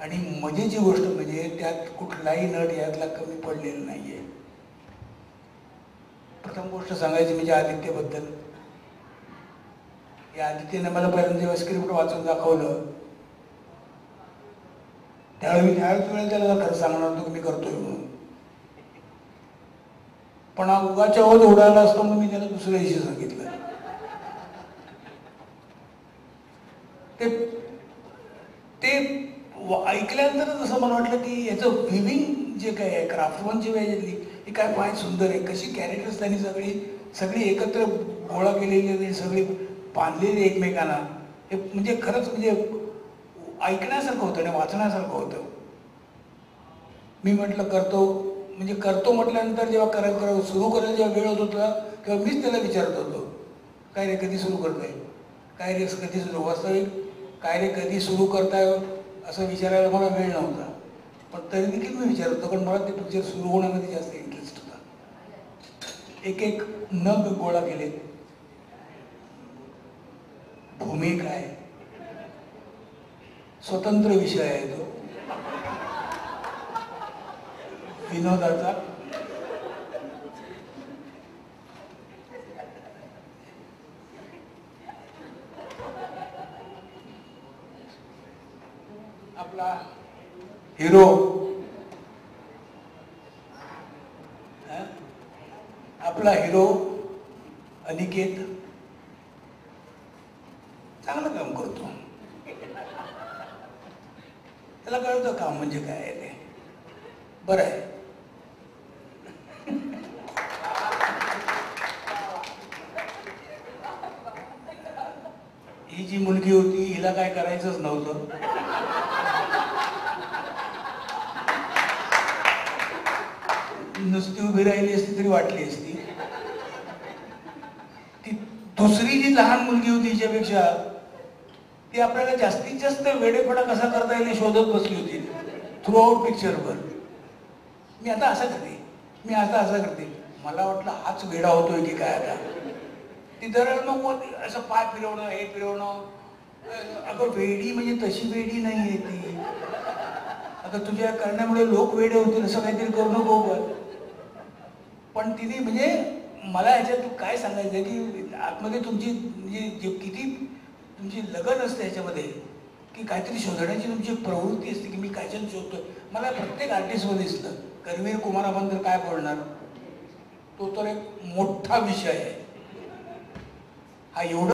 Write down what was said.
आणि मजेची गोष्ट म्हणजे त्यात कुठलाही नट यातला कमी पडलेला नाहीये. प्रथम गोष्ट सांगायची म्हणजे आदित्यबद्दल. या आदित्यने मला पहिल्यांदा जेव्हा स्क्रिप्ट वाचून दाखवलं त्यावेळी मी त्यावेळेस वेळेला त्याला खरं सांगणार होतो की मी करतोय म्हणून, पण हा उगाच्या ओढ उडाला असतो म्हणून मी त्याला दुसऱ्या दिवशी सांगितलं. ते ते ऐकल्यानंतर असं मला वाटलं की याचं व्हिविंग जे काय आहे, क्राफ्टमनची वेळेली ही काय फार सुंदर आहे. कशी कॅरेक्टर्स त्यांनी सगळी एकत्र गोळा केलेली, सगळी बांधलेली एकमेकांना. हे म्हणजे खरंच म्हणजे ऐकण्यासारखं होतं आणि वाचण्यासारखं होतं. मी म्हटलं करतो म्हटल्यानंतर जेव्हा सुरू करायला जेव्हा वेळ होत होता तेव्हा मीच त्याला विचारत होतो, काय रे कधी सुरू करतोय, काय रे कधी सुरू, वास्तविक काय रे कधी सुरू करताय असं विचारायला मला वेळ नव्हता. पण तरी देखील मी विचारत होतो, पण मला ते पिक्चर सुरू होण्यामध्ये जास्त इंटरेस्ट होता. एक नग गोळा केले, भूमिका आहे, स्वतंत्र विषय आहे तो विनोदाचा. आपला हिरो अनिकेत चांगलं काम करतो. त्याला कळतं काम म्हणजे काय आहे ते. बरं आहे. ही जी मुलगी होती हिला काय करायचंच नव्हतं. नुसती उभी राहिली असती तरी वाटली असती. ती दुसरी जी लहान मुलगी होती हिच्यापेक्षा ती आपल्याला जास्तीत जास्त वेडेपणा कसा करता येईल शोधत बसली होती थ्रू आउट पिक्चरवर. मी आता असं करते, मला वाटलं हाच वेडा होतोय की काय. आता ती दरड मग असं पाय फिरवणं, हे फिरवणं. अगं वेडी म्हणजे तशी वेडी नाहीये ती. आता तुझ्या करण्यामुळे लोक वेडे होतील असं काहीतरी करू नको. पण तिने म्हणजे मला ह्याच्यात काय सांगायचं की आतमध्ये तुमची म्हणजे किती तुमची लगन असते ह्याच्यामध्ये, की काहीतरी शोधण्याची तुमची प्रवृत्ती असते की मी काहीतरी शोधतोय. मला प्रत्येक आर्टिस्टमध्ये दिसलं. करवीर कुमाराबद्दल काय बोलणार, तो तर एक मोठा विषय आहे. हा एवढा